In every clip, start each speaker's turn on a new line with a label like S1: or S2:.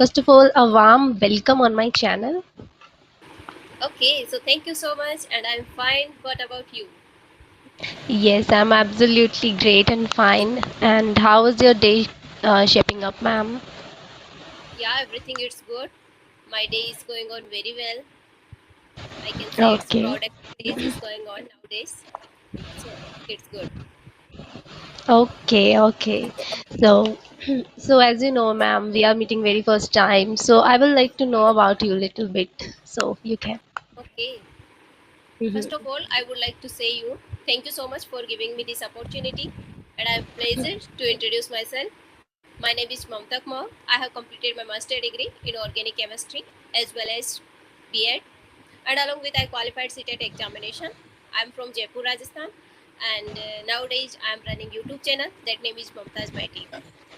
S1: First of all, a warm welcome on my channel.
S2: Okay, so thank you so much, and I'm fine. What about you?
S1: Yes, I'm absolutely great and fine. And how is your day shaping up, ma'am?
S2: Yeah, everything is good. My day is going on very well. I can say it's
S1: Okay.
S2: productive days is going on nowadays, so it's good.
S1: Okay. So, so as you know, ma'am, we are meeting very first time. So I would like to know about you a little bit. So you can.
S2: Okay, first
S1: Mhm.
S2: of all, I would like to say you thank you so much for giving me this opportunity, and I'm pleased to introduce myself. My name is Mamta Kumar. I have completed my master degree in organic chemistry as well as B.Ed, and along with I qualified CTET examination. I'm from Jaipur, Rajasthan, and nowadays I'm running YouTube channel. That name is Mumtaz by Team.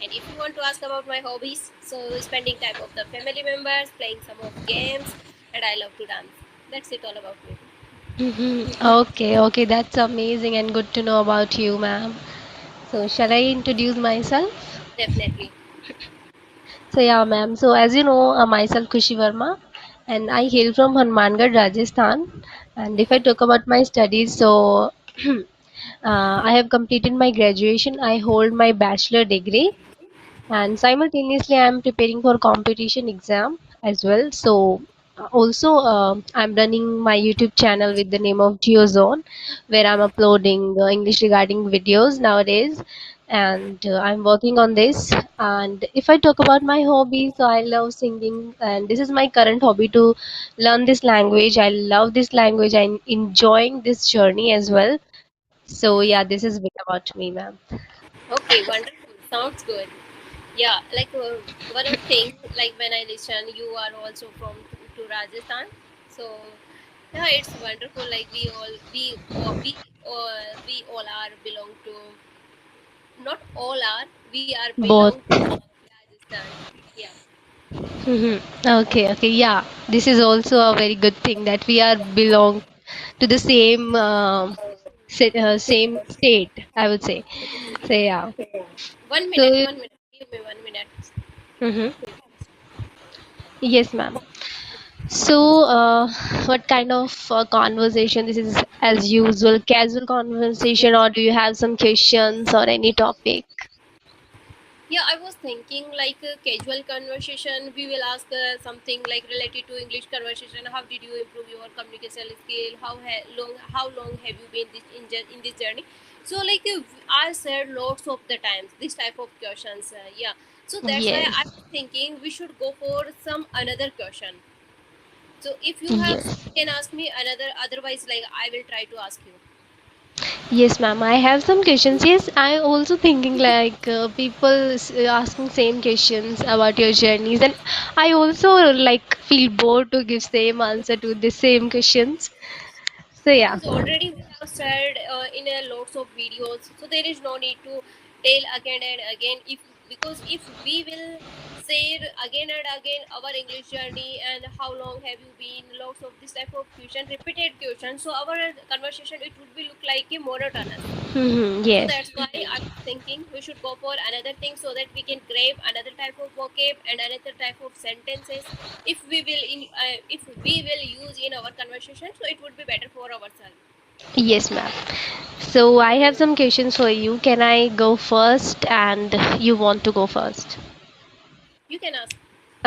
S2: And if you want to ask about my hobbies, so spending time with the family members, playing some of games, and I love to dance. That's it all about me.
S1: Okay. That's amazing and good to know about you, ma'am. So shall I introduce myself?
S2: Definitely.
S1: So yeah, ma'am. So as you know, myself Kushi Verma, and I hail from Hanumangarh, Rajasthan. And if I talk about my studies, so I have completed my graduation. I hold my bachelor degree, and simultaneously I am preparing for competition exam as well. So also I'm running my YouTube channel with the name of GeoZone, where I'm uploading English regarding videos nowadays, and I'm working on this. And if I talk about my hobby, so I love singing, and this is my current hobby to learn this language. I love this language. I'm enjoying this journey as well. So yeah, this is bit about me, ma'am.
S2: Okay, wonderful. Sounds good. Yeah, like one of thing, like when I listen, you are also from to Rajasthan, so yeah, it's wonderful. Like we all are belong to, not all are, we are
S1: Both.
S2: belong to Rajasthan. Yeah.
S1: Okay. Yeah. This is also a very good thing that we are belong to the same same state, I would say. So yeah.
S2: One
S1: So
S2: minute, 1 minute. Give me 1 minute.
S1: mhm. Yes, ma'am. So, what kind of conversation? This is as usual, casual conversation, or do you have some questions or any topic?
S2: Yeah, I was thinking like a casual conversation. We will ask something like related to English conversation. How did you improve your communication skill? How long have you been in this journey? So like I said lots of the times this type of questions. Yeah. So that's why I
S1: Yes.
S2: was thinking we should go for some another question. So if you have,
S1: Yes.
S2: you can ask me another. Otherwise, like I will try to ask you.
S1: Yes, ma'am. I have some questions. Yes, I also thinking like people asking same questions about your journeys, and I also like feel bored to give same answer to the same questions. So yeah.
S2: Because already we have said in a lots of videos, so there is no need to tell again and again. If because if we will say again and again our English journey and how long have you been, lots of this type of question, repeated question, so our conversation it would be look like a monotonous. So
S1: Yes.
S2: that's why I was thinking we should go for another thing so that we can grab another type of vocab and another type of sentences. If we will use in our conversation, so it would be better for ourselves.
S1: Yes, ma'am. So I have some questions for you. Can I go first, and you want to go first?
S2: You can ask.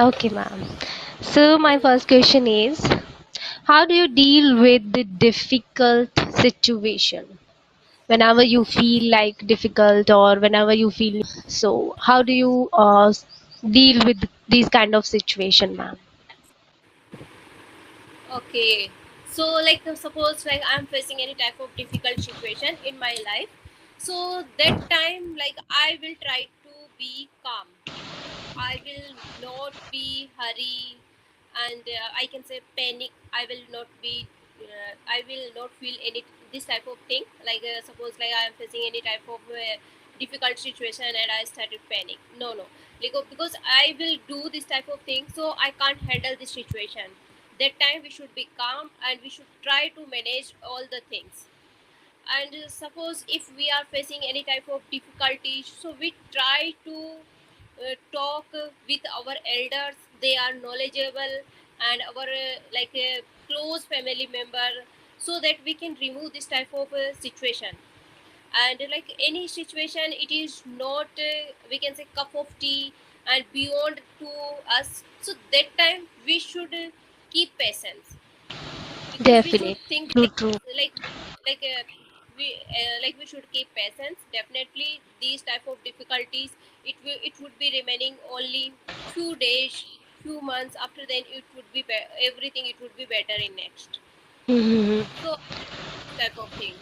S1: Okay, ma'am. So my first question is, how do you deal with the difficult situation? Whenever you feel like difficult or whenever you feel, so how do you deal with these kind of situation, ma'am?
S2: Okay. So like suppose like I'm facing any type of difficult situation in my life. So that time like I will try to be calm. I will not be hurry, and I can say panic. I will not be. I will not feel any this type of thing. Like suppose like I am facing any type of difficult situation and I started panic. No. Like, because I will do this type of thing, so I can't handle this situation. That time we should be calm and we should try to manage all the things. And suppose if we are facing any type of difficulty, so we try to talk with our elders. They are knowledgeable and our close family member, so that we can remove this type of situation. And like any situation, it is not we can say cup of tea and beyond to us. So that time we should keep patience, because we should
S1: Definitely.
S2: think
S1: True, true.
S2: like like we should keep patience. Definitely these type of difficulties, it would be remaining only few days, few months. After then it would be, everything it would be better in next.
S1: Mhm.
S2: So type of thing.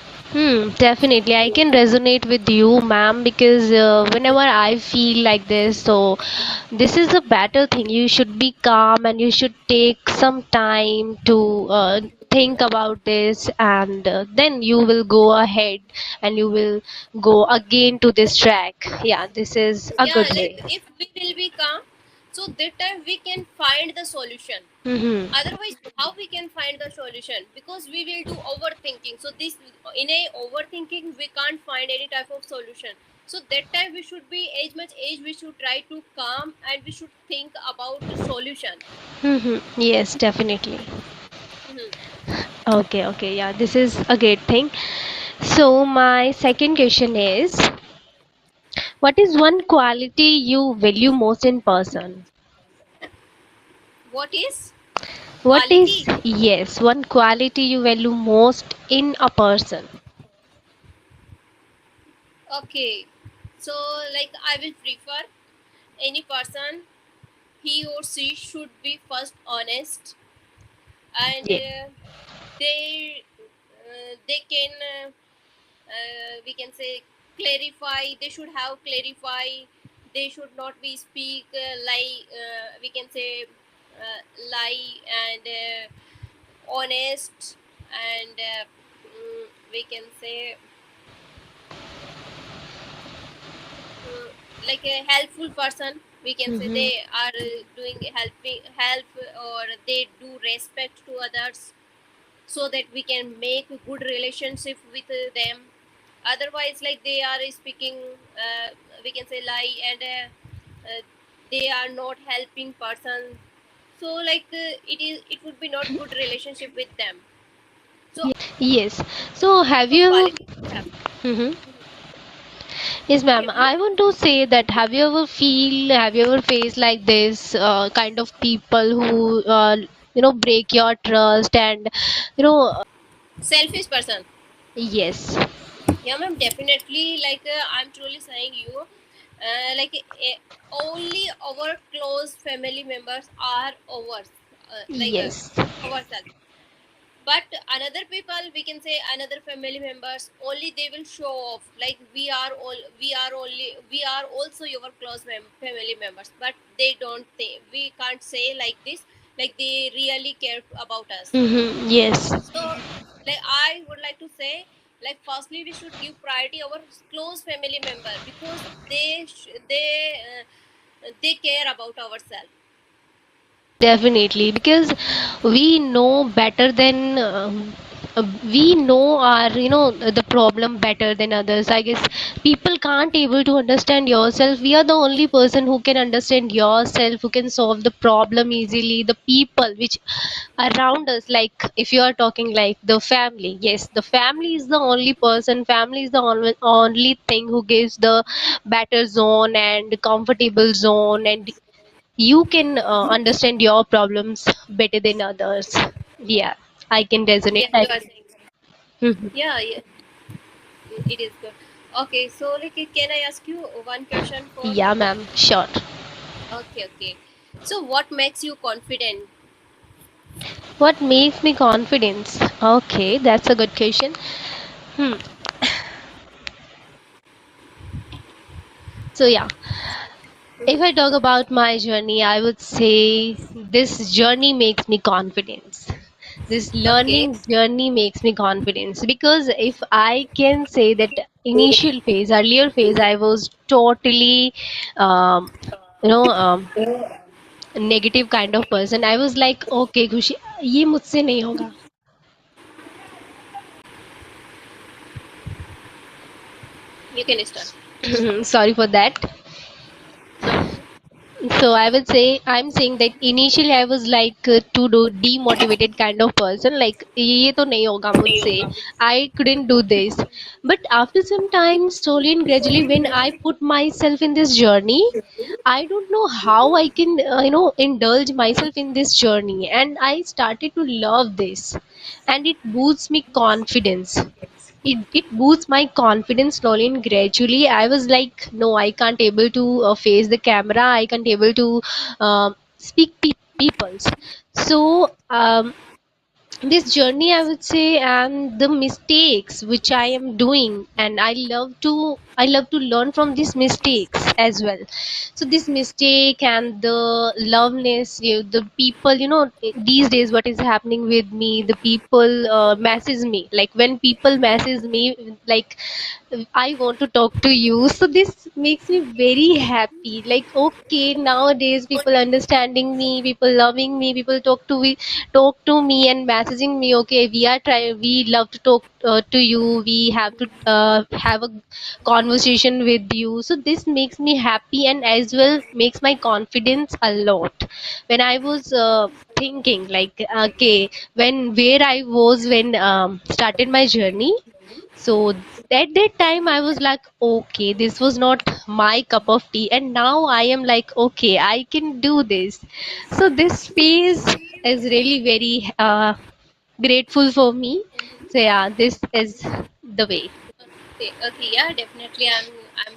S1: Definitely. I can resonate with you, ma'am, because whenever I feel like this, so this is a better thing. You should be calm and you should take some time to think about this, and then you will go ahead and you will go again to this track. Yeah, this is a
S2: Yeah,
S1: good
S2: like
S1: way.
S2: if we will be calm, so that time we can find the solution.
S1: Mm-hmm.
S2: Otherwise, how we can find the solution? Because we will do overthinking. So this, in a overthinking, we can't find any type of solution. So that time we should be as much as we should try to calm, and we should think about the solution.
S1: Mm-hmm. Yes, definitely.
S2: Mhm.
S1: Okay, okay, yeah, this is a great thing. So, my second question is, what is one quality you value most in person?
S2: What is
S1: What is,
S2: quality?
S1: yes, one quality you value most in a person?
S2: Okay, so like I will prefer any person, he or she should be first honest, and
S1: Yeah.
S2: they can we can say clarify. They should have clarify. They should not be speak lie, we can say lie, and honest, and we can say uh, like a helpful person. We can say
S1: Mm-hmm.
S2: they are doing helping help, or they do respect to others, so that we can make a good relationship with them. Otherwise, like they are speaking we can say lie, and they are not helping person. So like it would be not good relationship with them. So
S1: Yes. So, have
S2: so
S1: you?
S2: quality should have.
S1: Mhm. Yes, ma'am.
S2: Mhm.
S1: I want to say that have you ever faced like this kind of people who, break your trust and, you know,
S2: Selfish person.
S1: yes,
S2: Yeah, ma'am, definitely. Like I'm truly saying you, only our close family members are ours,
S1: yes,
S2: ourselves. But another people, we can say another family members, only they will show off. Like we are also your close family members, but they don't think, we can't say like this. Like they really care about us.
S1: mm-hmm, yes,
S2: So, like I would like to say, like firstly, we should give priority our close family member, because they care about ourselves.
S1: definitely, because we know better than we know our the problem better than others. I guess people can't able to understand yourself. We are the only person who can understand yourself, who can solve the problem easily. The people which around us, like if you are talking like the family, yes, the family is the only person, family is the only thing who gives the better zone and comfortable zone, and you can understand your problems better than others. Yeah, I can resonate.
S2: Yeah, you are saying.
S1: Mhm.
S2: Yeah, yeah, it is good. Okay, so like, can I ask you one question for?
S1: Yeah, ma'am, sure.
S2: Okay, okay. So, what makes you confident?
S1: What makes me confidence? Okay, that's a good question. Hmm. So yeah, if I talk about my journey, I would say this journey makes me confidence. This
S2: Okay.
S1: learning journey makes me confidence, because if I can say that initial phase, earlier phase, I was totally, um, you know, negative kind of person. I was like, okay, खुशी ये मुझसे नहीं होगा.
S2: You can start.
S1: Sorry for that.
S2: No.
S1: So I would say I'm saying that initially I was like to do demotivated kind of person, like ये तो नहीं होगा मुझसे, I couldn't do this. But after some time, slowly and gradually, when I put myself in this journey, I don't know how I can indulge myself in this journey, and I started to love this, and it boosts me confidence. It boosts my confidence slowly and gradually. I was like, no, I can't able to face the camera, I can't able to speak peoples. So this journey, I would say, and the mistakes which I am doing, and I love to learn from these mistakes as well. So this mistake and the loveness, the people, these days what is happening with me, the people message me, like when people message me, like I want to talk to you. So this makes me very happy. Like, okay, nowadays people understanding me, people loving me, people talk to me and messaging me. Okay, we love to talk to you. We have to have a conversation with you. So this makes me happy, and as well makes my confidence a lot. When I was thinking like, okay, when where I was when started my journey, so at that time I was like, okay, this was not my cup of tea, and now I am like, okay, I can do this. So this phase is really very grateful for me. So yeah, this is the way.
S2: Okay, okay, yeah, definitely. I'm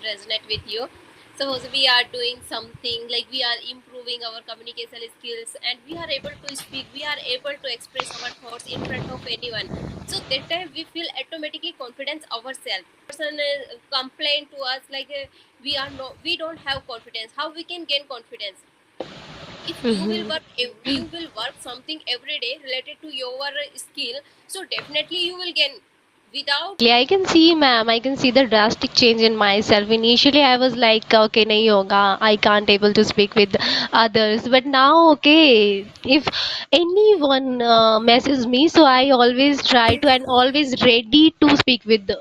S2: resonate with you. Suppose we are doing something like we are improving our communication skills and we are able to speak, we are able to express our thoughts in front of anyone. So that time we feel automatically confidence ourselves. Person complain to us like we don't have confidence. How we can gain confidence? If you will
S1: Mhm.
S2: work something every day related to your skill, so definitely you will gain without.
S1: Exactly. I can see, ma'am. I can see the drastic change in myself. Initially, I was like, okay, nahi hoga. I can't able to speak with others. But now, okay, if anyone messages me, so I always try to and always ready to speak with the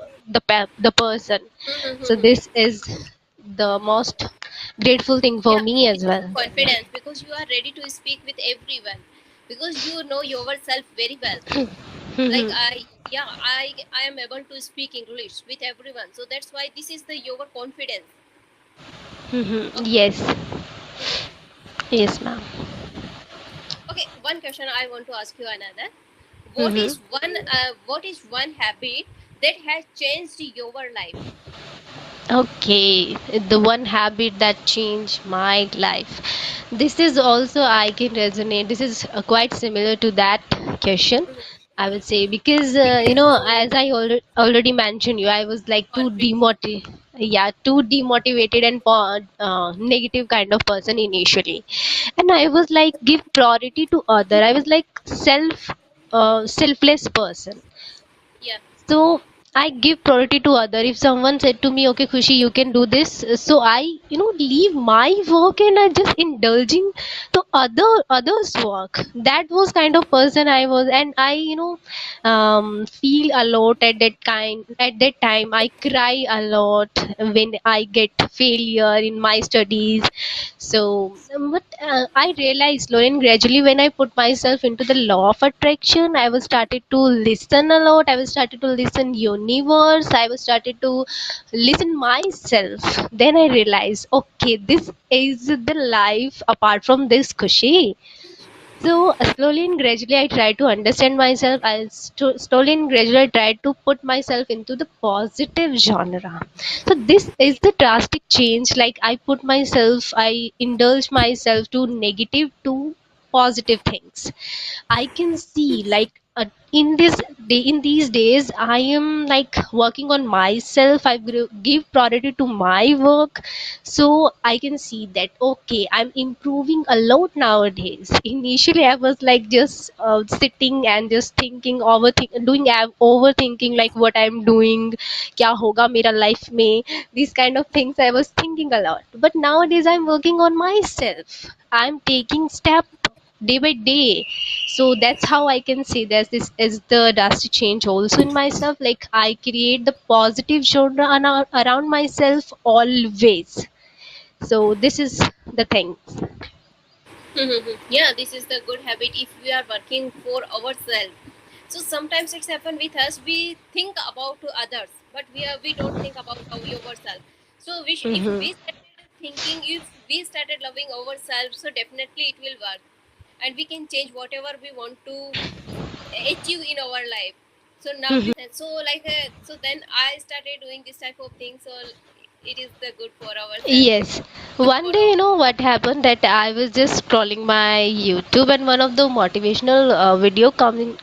S1: person. So this is the most grateful thing for
S2: Yeah,
S1: me
S2: it
S1: as
S2: is
S1: well.
S2: confidence because you are ready to speak with everyone because you know yourself very well. Like yeah, I am able to speak English with everyone, so that's why this is the your confidence. Okay.
S1: Yes,
S2: Mhm.
S1: yes, ma'am.
S2: Okay, one question I want to ask you another.
S1: Mhm.
S2: What is one habit that has changed your life?
S1: Okay, the one habit that changed my life. This is also I can resonate. This is quite similar to that question, I would say, because as I already mentioned you, I was like
S2: Confidence.
S1: too demotivated and negative kind of person initially, and I was like give priority to other. I was like selfless person.
S2: Yeah.
S1: So I give priority to other. If someone said to me, okay, Khushi, you can do this, so I leave my work and I just indulging to others work. That was kind of person I was, and I feel a lot at that time. I cry a lot when I get failure in my studies. So but I realized slowly and gradually, when I put myself into the law of attraction, I was started to listen a lot. I was started to listen universe. I was started to listen myself. Then I realized, okay, this is the life apart from this Kushi. So slowly and gradually, I try to understand myself. Slowly and gradually, I try to put myself into the positive genre. So this is the drastic change. Like I indulge myself to negative to positive things. I can see like in these days I am like working on myself. Give priority to my work, so I can see that okay, I'm improving a lot nowadays. Initially, I was like just sitting and just overthinking like what I'm doing, क्या होगा मेरा life में. These kind of things I was thinking a lot. But nowadays, I'm working on myself. I'm taking step day by day. So that's how I can say that this is the drastic change also in myself. Like I create the positive genre around myself always. So this is the thing.
S2: Yeah, this is the good habit if we are working for ourselves. So sometimes it's happened with us. We think about to others, but we don't think about ourselves. So if
S1: Hmm.
S2: we started thinking, if we started loving ourselves, so definitely it will work, and we can change whatever we want to achieve in our life. So now so then I started doing this type of thing. So it is the good for ourselves,
S1: Yes.
S2: good
S1: One
S2: for
S1: day,
S2: our.
S1: what happened that I was just scrolling my YouTube and one of the motivational video coming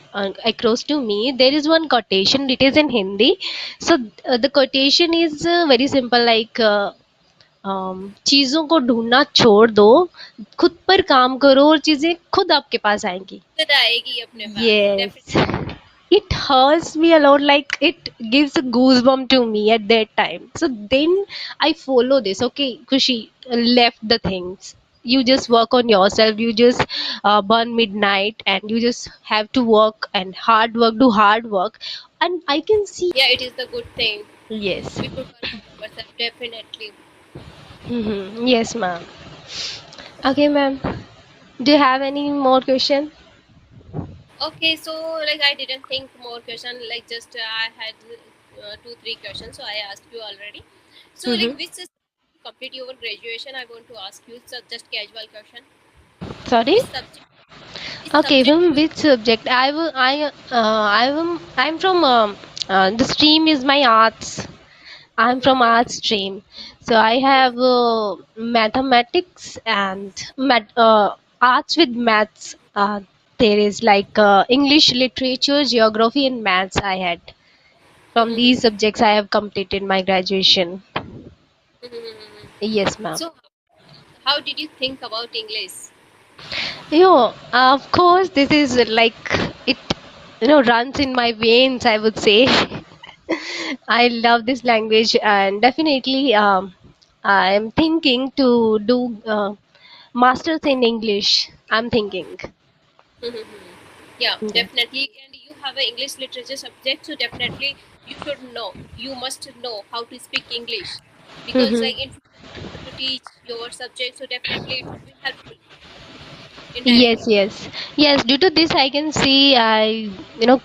S1: across to me. There is one quotation. It is in Hindi. So the quotation is very simple, like चीजों को ढूंढना छोड़ दो, खुद पर काम करो और चीजें खुद आपके पास आएंगी.
S2: खुद आएगी अपने पास
S1: Yes.
S2: Definitely.
S1: It hurts me a lot, like it gives a goosebump to me at that time. So then I follow this. Okay, Kushi, left the things. You just work on yourself. You just burn midnight and you just have to work and hard work, do hard work. And I can see.
S2: Yeah, it is the good thing.
S1: Yes.
S2: We should work on ourselves definitely.
S1: Yes, ma'am. Okay, ma'am. Do you have any more question?
S2: Okay, so like I didn't think more question. Like just I had two three questions, so I asked you already. So like
S1: Mm-hmm.
S2: which is complete your graduation? I want to ask you. So just casual question.
S1: Sorry.
S2: Which subject? Which
S1: Okay,
S2: subject
S1: from
S2: you
S1: which subject? I'm from the stream is my arts. I'm from
S2: are?
S1: arts stream, so I have mathematics and arts with maths. There is like English literature, geography, and maths. I had from these subjects I have completed my graduation. Yes, ma'am.
S2: So how did you think about English?
S1: Of course, this is like it, runs in my veins, I would say. I love this language, and definitely, I'm thinking to do masters in English. I'm thinking.
S2: Yeah,
S1: Yeah.
S2: definitely. And you have an English literature subject, so definitely you should know. You must know how to speak English, because
S1: Mhm.
S2: like in future you have to teach your subject, so definitely it will be helpful
S1: Yes,
S2: indirectly.
S1: yes, yes. Due to this, I can see I,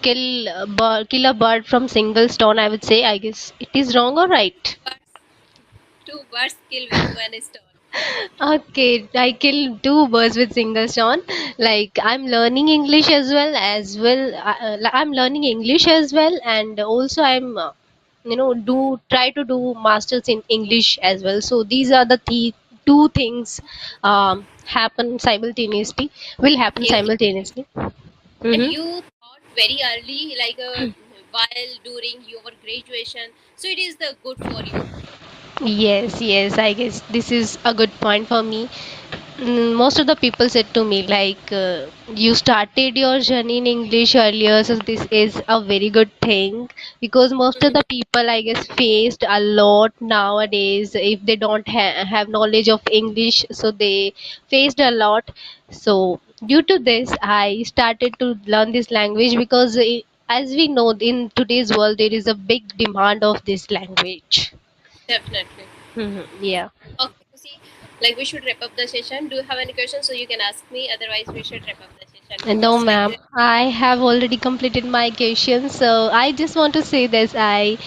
S1: kill a bird from single stone. I would say. I guess it is wrong or right.
S2: Birds, two birds kill with one stone.
S1: Okay, I kill two birds with single stone. Like I'm learning English as well. I'm learning English as well, and also I'm, do try to do masters in English as well. So these are the two things happen simultaneously. Will happen
S2: In
S1: simultaneously.
S2: and
S1: Mm-hmm.
S2: you thought very early, like while during your graduation, so it is the good for you.
S1: Yes, yes, I guess this is a good point for me. Most of the people said to me, like, you started your journey in English earlier, so this is a very good thing because most of the people, I guess, faced a lot nowadays if they don't have knowledge of English, so they faced a lot. So, due to this, I started to learn this language because, as we know, in today's world, there is a big demand of this language.
S2: Definitely.
S1: Yeah.
S2: Okay, so see, like we should wrap up the session. Do you have any questions? So you can ask me. Otherwise, we should wrap up the session
S1: No,
S2: because like
S1: ma'am. I have already completed my question, so I just want to say this. I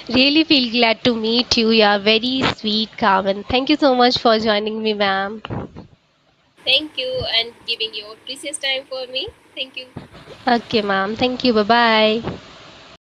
S1: really feel glad to meet you. You are very sweet, Carmen. Thank you so much for joining me, ma'am.
S2: thank you and giving your precious time for me. Thank you.
S1: Okay, ma'am. Thank you. Bye bye.